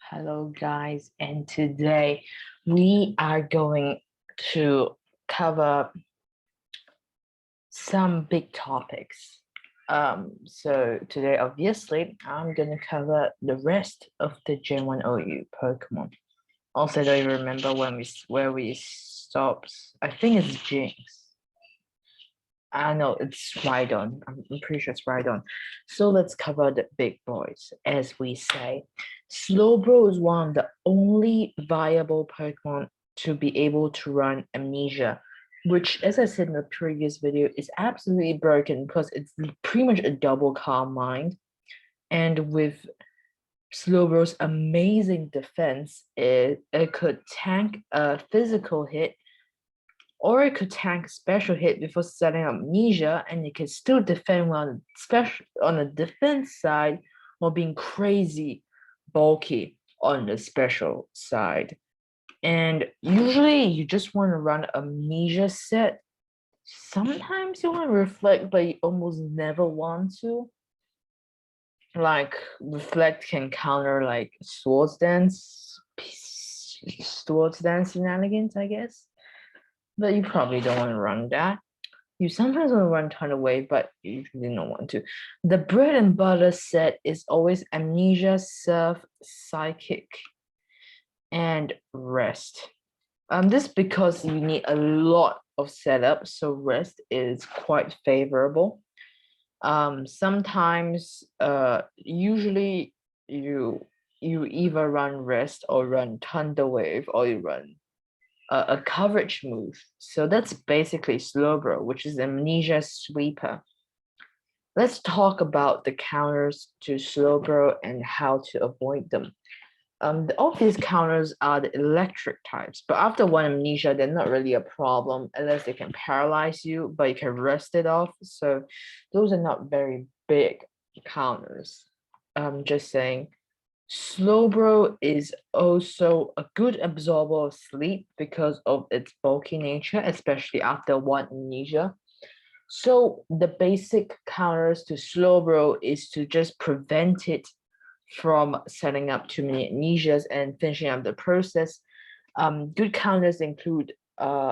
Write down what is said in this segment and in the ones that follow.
Hello, guys, and today we are going to cover some big topics. So today, obviously, I'm gonna cover the rest of the Gen 1 OU Pokemon. Also, I don't even remember where we stopped. I think it's Jinx. I know it's Rhydon. I'm pretty sure it's Rhydon. So let's cover the big boys, as we say. Slowbro is one of the only viable Pokemon to be able to run Amnesia, which, as I said in the previous video, is absolutely broken because it's pretty much a double Calm Mind. And with Slowbro's amazing defense, it could tank a physical hit or it could tank special hit before setting up Amnesia, and it can still defend on the defense side while being crazy bulky on the special side. And usually you just want to run Amnesia set. Sometimes you want to reflect, but you almost never want to. Like reflect can counter like swords dance shenanigans, I guess. But you probably don't want to run that. You sometimes want to run Ton Away, but you really don't want to. The bread and butter set is always Amnesia, Surf, Psychic, and Rest. This because you need a lot of setup, so Rest is quite favorable. Sometimes, usually you either run Rest or run Thunder Wave, or you run a coverage move. So that's basically Slowbro, which is Amnesia Sweeper. Let's talk about the counters to Slowbro and how to avoid them. All these counters are the electric types, but after one Amnesia, they're not really a problem unless they can paralyze you, but you can rest it off. So those are not very big counters. I'm just saying. Slowbro is also a good absorber of sleep because of its bulky nature, especially after one Amnesia. So the basic counters to Slowbro is to just prevent it from setting up too many Amnesias and finishing up the process. Good counters include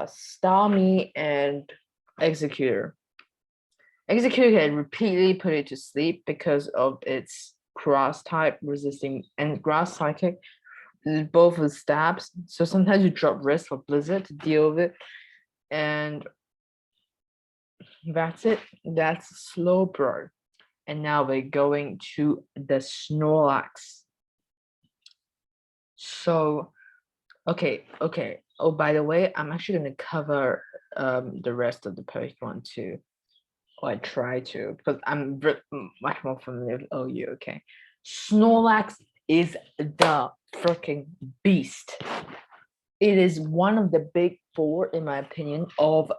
Stormy and Executor. Executor can repeatedly put it to sleep because of its grass type resisting and grass psychic, both with stabs. So sometimes you drop risk for Blizzard to deal with it. And that's it. That's Slowbro. And now we're going to the Snorlax. So, okay. Oh, by the way, I'm actually going to cover the rest of the Pokemon too. Or I try to, because I'm much more familiar with OU, okay? Snorlax is the freaking beast. It is one of the big four, in my opinion, of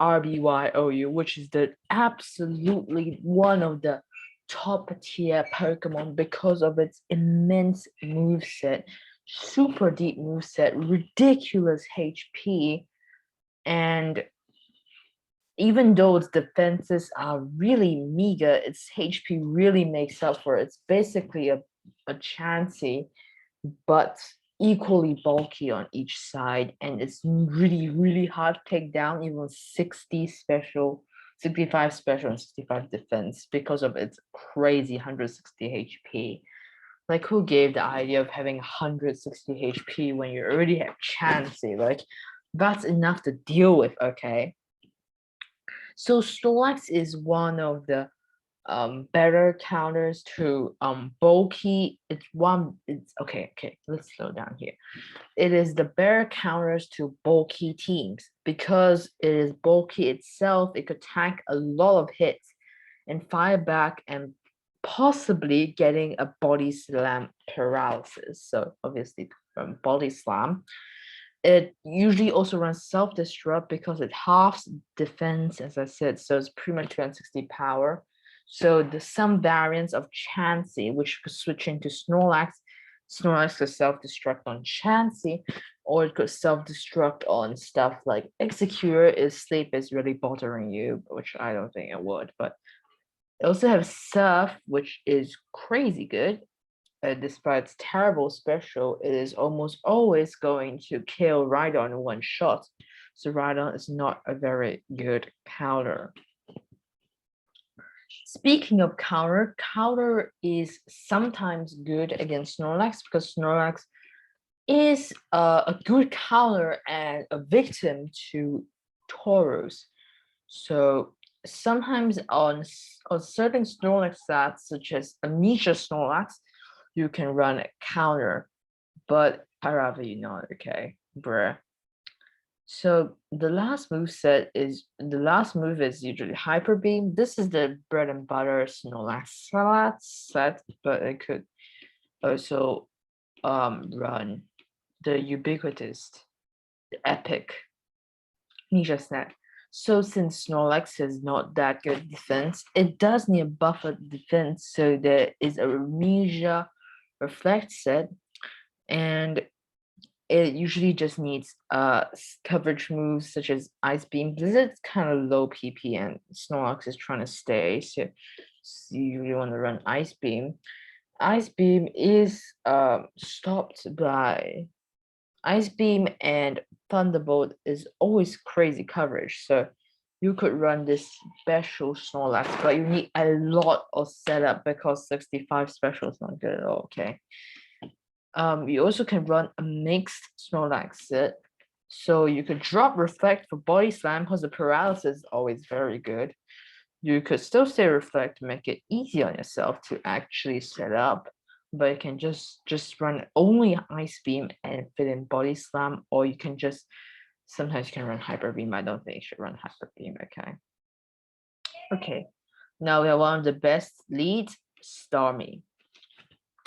RBYOU, which is the absolutely one of the top tier Pokemon because of its immense moveset, super deep moveset, ridiculous HP, and even though its defenses are really meager, its HP really makes up for it. It's basically a Chansey, but equally bulky on each side, and it's really hard to take down, even 60 special, 65 special, and 65 defense because of its crazy 160 HP. Like, who gave the idea of having 160 HP when you already have Chansey? Like, that's enough to deal with, okay? So Snorlax is one of the better counters to bulky. It's okay, let's slow down here. It is the better counters to bulky teams because it is bulky itself. It could tank a lot of hits and fire back and possibly getting a body slam paralysis. So obviously from body slam. It usually also runs self-destruct because it halves defense, as I said, so it's pretty much 260 power. So there's some variants of Chansey, which could switch into Snorlax. Snorlax could self-destruct on Chansey, or it could self-destruct on stuff like Executor if sleep is really bothering you, which I don't think it would. But it also have Surf, which is crazy good. despite its terrible special, it is almost always going to kill Rhydon in one shot. So Rhydon is not a very good counter. Speaking of counter, counter is sometimes good against Snorlax because Snorlax is a good counter and a victim to Taurus. So sometimes on certain Snorlax stats, such as Amnesia Snorlax, you can run a counter, but I'd rather you not, okay, bruh. So the last move is usually Hyper Beam. This is the bread and butter Snorlax set, but it could also run the ubiquitous, the epic Ninja Snap. So since Snorlax has not that good defense, it does need a buffer defense. So there is a Amnesia Reflect set, and it usually just needs coverage moves such as Ice Beam. Blizzard's kind of low PP and Snorlax is trying to stay, so you really want to run Ice Beam. Ice Beam is stopped by Ice Beam, and Thunderbolt is always crazy coverage. So you could run this special Snorlax, but you need a lot of setup because 65 special is not good at all, okay? You also can run a mixed Snorlax set. So you could drop Reflect for Body Slam because the paralysis is always very good. You could still say Reflect to make it easy on yourself to actually set up, but you can just run only Ice Beam and fit in Body Slam, or you can just, sometimes you can run Hyper Beam. I don't think you should run Hyper Beam, okay? Okay, now we have one of the best leads, Stormy.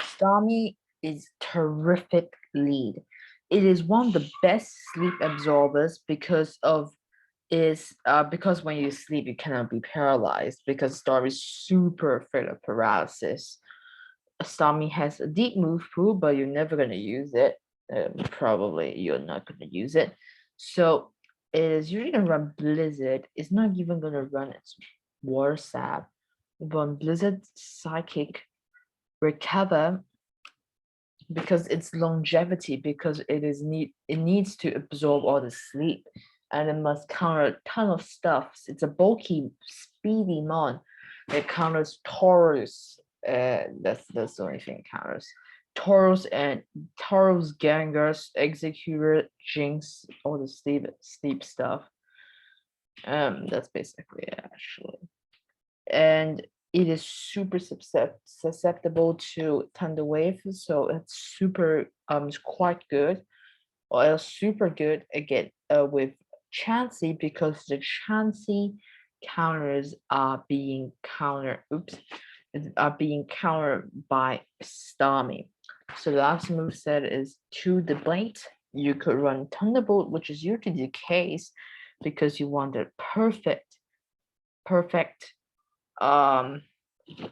Stormy is terrific lead. It is one of the best sleep absorbers because when you sleep you cannot be paralyzed because Stormy is super afraid of paralysis. Stormy has a deep move pool, but you're never gonna use it. Probably you're not gonna use it. So it is usually gonna run Blizzard. It's not even gonna run its Water Sap. Run Blizzard Psychic Recover because it's longevity, because it needs to absorb all the sleep, and it must counter a ton of stuff. It's a bulky, speedy mon that counters Taurus. That's the only thing it counters. Taurus and Taurus, Gangers, Executor, Jinx, all the sleep stuff. That's basically it, actually. And it is super susceptible to Thunder Wave, so it's super it's quite good, or else super good again with Chansey, because the Chansey counters are being countered by Stormy. So the last move set is to deblate. You could run Thunderbolt, which is usually the case because you want the perfect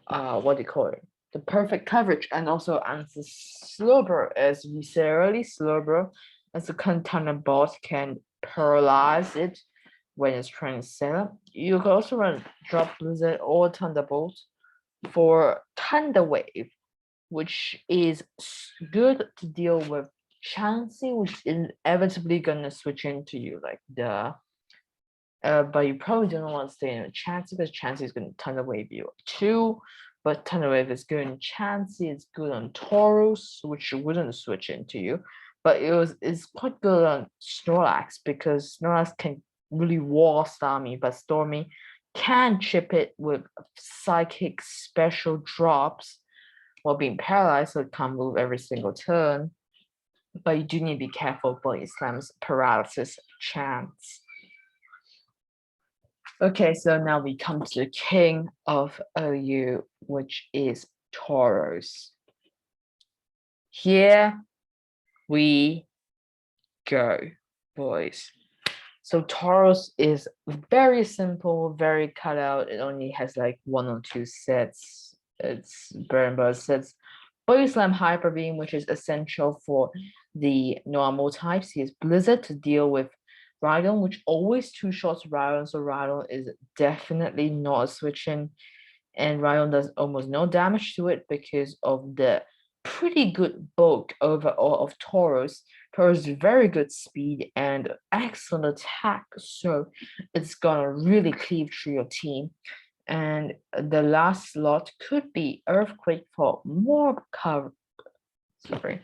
what do you call it, the perfect coverage, and also answer Slowbro. As we said earlier, Slowbro as a contender boss can paralyze it when it's trying to set up. You can also run Drop Blizzard or Thunderbolt for Thunder Wave, which is good to deal with Chansey, which is inevitably gonna switch into you like the but you probably don't want to stay in a Chansey because Chansey is going to Thunder Wave you too. But Thunder Wave is good in Chansey, it's good on Taurus, which wouldn't switch into you. But it's quite good on Snorlax because Snorlax can really wall Stormy, but Stormy can chip it with psychic special drops while being paralyzed, so it can't move every single turn. But you do need to be careful for Islam's paralysis chance. Okay, so now we come to the king of OU, which is Taurus. Here we go, boys. So Taurus is very simple, very cut out. It only has like 1 or 2 sets. It's burn burst sets. Body Slam Hyper Beam, which is essential for the normal types. He has Blizzard to deal with Rhydon, which always 2 shots Rhydon, so Rhydon is definitely not switching, and Rhydon does almost no damage to it because of the pretty good bulk overall of Taurus. Taurus very good speed and excellent attack, so it's gonna really cleave through your team. And the last slot could be Earthquake for more cover. Sorry.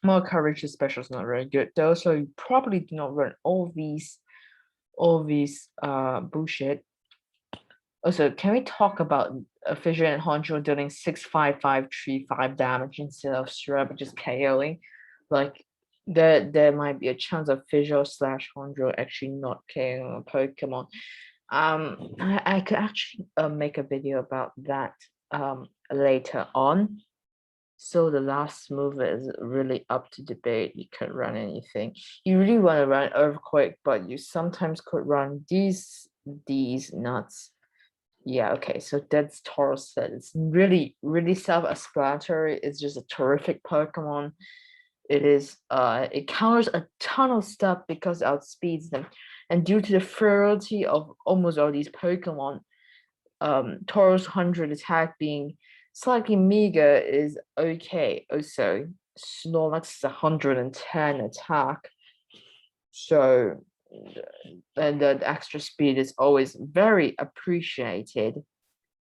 More coverage special is not very good though, so you probably do not run all these bullshit. Also, can we talk about Fissure and Honcho dealing 65535 damage instead of straight just KOing? Like there might be a chance of Fissure / Honcho actually not KOing a Pokemon. I could actually make a video about that later on. So the last move is really up to debate. You could run anything. You really want to run Earthquake, but you sometimes could run these nuts. Yeah, okay, so that's Taurus said. It's really, really self-explanatory. It's just a terrific Pokemon. It counters a ton of stuff because it outspeeds them. And due to the fertility of almost all these Pokemon, Taurus 100 attack being slightly meager is okay. Also, Snorlax is 110 attack. So, and the extra speed is always very appreciated.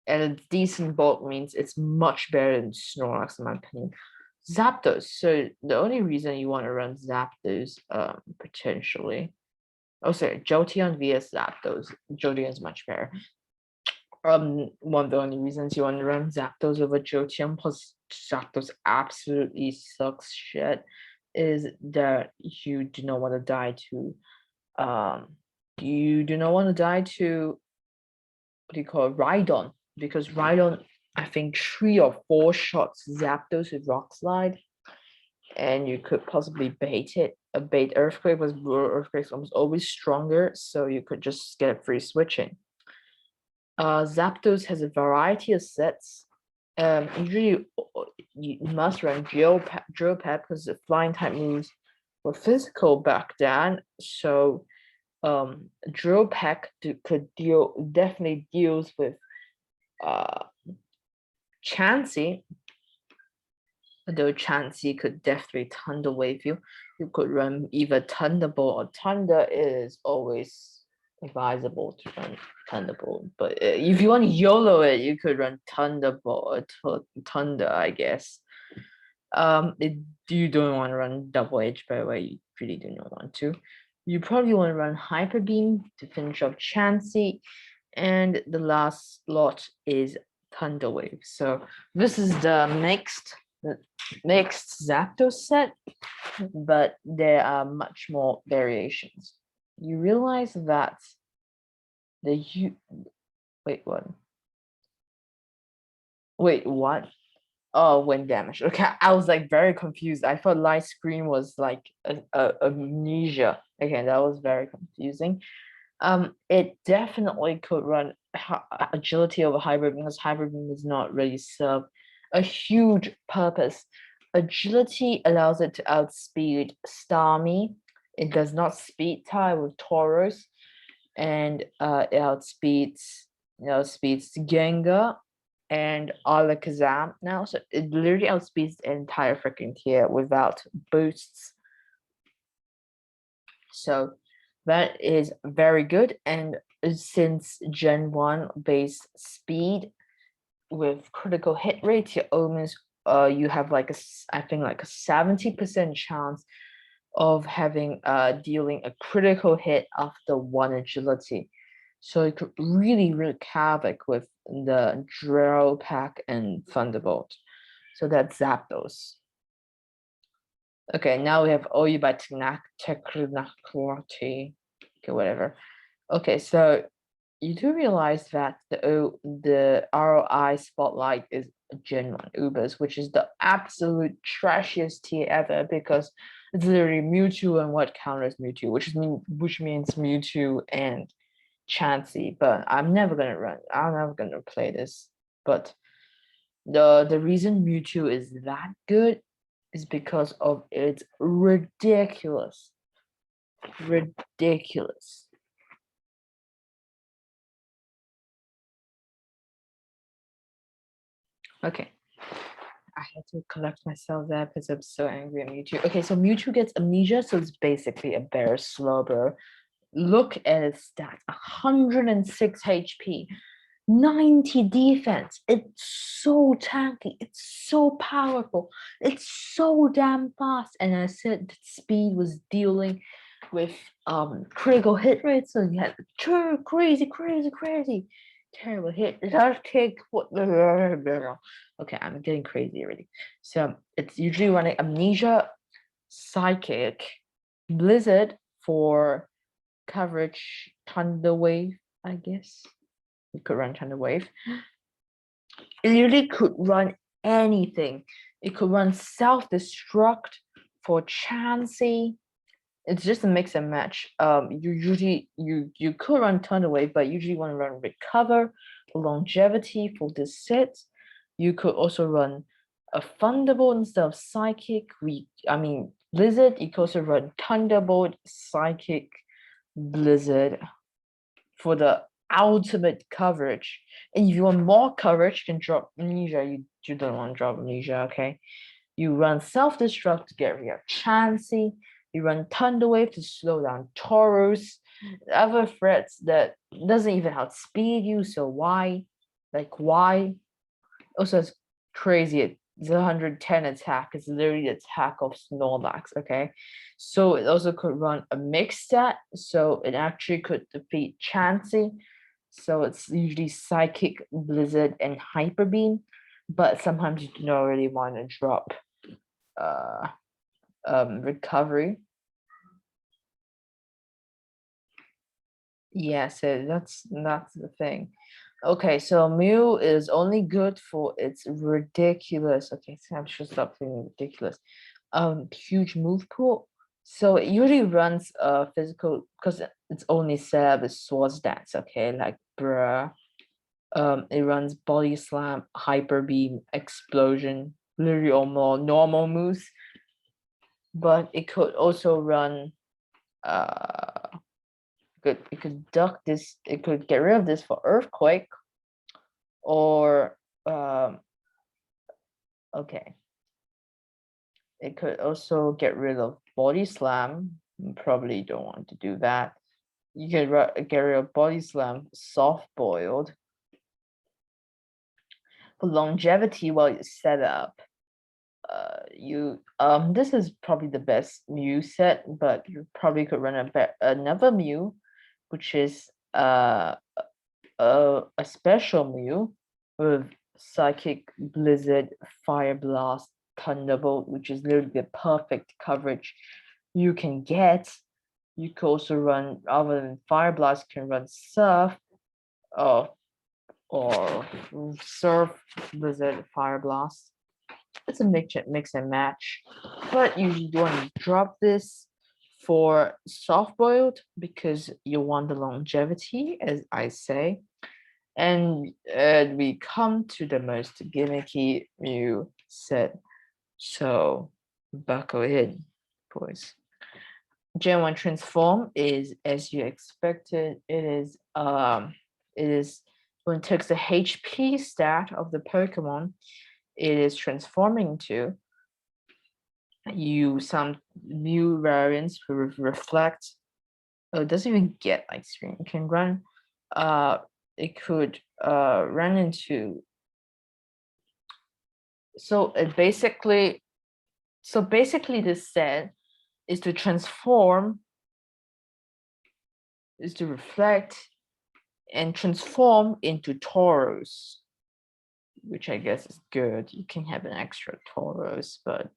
And a decent bulk means it's much better than Snorlax, in my opinion. Zapdos. So the only reason you want to run Zapdos, potentially. Oh, sorry, Jolteon vs Zapdos. Jolteon is much better. One of the only reasons you want to run Zapdos over Jolteon, plus Zapdos absolutely sucks shit, is that you do not want to die to you do not want to die to what do you call it, Rhydon, because Rhydon, I think 3 or 4 shots Zapdos with Rock Slide, and you could possibly bait it. A bait Earthquake, was Earthquake's almost always stronger, so you could just get a free switching. Zapdos has a variety of sets. Usually you must run Drill Peck because the flying type moves were physical back then. So Drill Peck definitely deals with Chansey. Though Chansey could definitely Thunder Wave you. You could run either Thunderbolt or Thunder. It is always advisable to run Thunderbolt, but if you want to YOLO it, you could run Thunderbolt or Thunder, I guess. You don't want to run Double Edge, by the way. You really do not want to. You probably want to run Hyper Beam to finish off Chansey, and the last slot is Thunder Wave. So this is the mixed Zapdos set, but there are much more variations. You realize that wait, what? Oh, when damage. Okay, I was like very confused. I thought light screen was like a amnesia. Okay, that was very confusing. It definitely could run agility over hybrid because hybrid does not really serve a huge purpose. Agility allows it to outspeed Stormy. It does not speed tie with Taurus, and it outspeeds Gengar and Alakazam now. So it literally outspeeds the entire freaking tier without boosts. So that is very good. And since Gen 1 base speed with critical hit rate, you almost you have like I think like a 70% chance of having dealing a critical hit after 1 agility. So it could really wreak havoc with the Drill Peck and Thunderbolt. So that's Zapdos. Okay, now we have Oyu by Technaquarty. Okay, whatever. Okay, so you do realize that the ROI spotlight is Gen 1 Ubers, which is the absolute trashiest tier ever because it's literally Mewtwo and what counters Mewtwo, which means Mewtwo and Chansey. But I'm never gonna play this. But the reason Mewtwo is that good is because of its ridiculous. Okay, I had to collect myself there because I'm so angry at Mewtwo. Okay, so Mewtwo gets amnesia, so it's basically a bear Slowbro. Look at its stats: 106 HP, 90 defense. It's so tanky, it's so powerful, it's so damn fast. And I said that speed was dealing with critical hit rate, so you had crazy terrible hit. It does take what. Okay, I'm getting crazy already. So it's usually running amnesia, psychic, blizzard for coverage, thunder wave, I guess. You could run thunder wave. It really could run anything. It could run self-destruct for chancy. It's just a mix and match. You could run thunder wave, but usually want to run recover, longevity for this set. You could also run a thunderbolt instead of psychic. Blizzard. You could also run thunderbolt, psychic, blizzard for the ultimate coverage. And if you want more coverage, you can drop amnesia. You don't want to drop amnesia, okay? You run self-destruct to get rid of Chansey. You run Thunder Wave to slow down Taurus. Other threats that doesn't even outspeed you, so why? Like, why? Also, it's crazy. It's 110 attack. It's literally the attack of Snorlax, okay? So it also could run a mixed stat, so it actually could defeat Chansey. So it's usually Psychic, Blizzard, and Hyper Beam. But sometimes you don't really want to drop recovery. Yeah, so that's the thing. Okay, so Mew is only good for its ridiculous. Okay, so I should stop saying ridiculous. Huge move pool. So it usually runs physical because it's only set up with sword stats. Okay, like bruh. It runs body slam, hyper beam, explosion, literally all more normal moves. But it could also run it could duck this, it could get rid of this for earthquake, or okay, it could also get rid of body slam. You probably don't want to do that. You can get rid of body slam, soft boiled. For longevity, while you set up, this is probably the best Mew set, but you probably could run another Mew, which is a special Mew with Psychic, Blizzard, Fire Blast, Thunderbolt, which is literally the perfect coverage you can get. You could also run, other than Fire Blast, you can run Surf, or Surf, Blizzard, Fire Blast. It's a mix and match, but you want to drop this for soft boiled because you want the longevity, as I say. And we come to the most gimmicky Mew set. So buckle in, boys. Gen 1 transform is as you expected. It is when it takes the HP stat of the Pokemon it is transforming to. Some new variants will reflect. Oh, it doesn't even get like screen. It can run. It could run into. So basically, this set is to transform, is to reflect, and transform into Taurus, which I guess is good. You can have an extra Taurus, but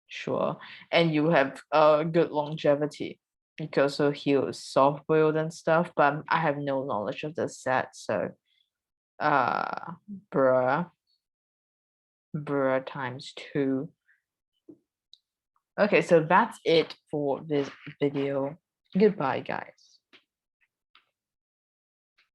sure. And you have good longevity. You can also heal soft boiled and stuff, but I have no knowledge of this set, so bruh times 2. Okay, so that's it for this video. Goodbye, guys.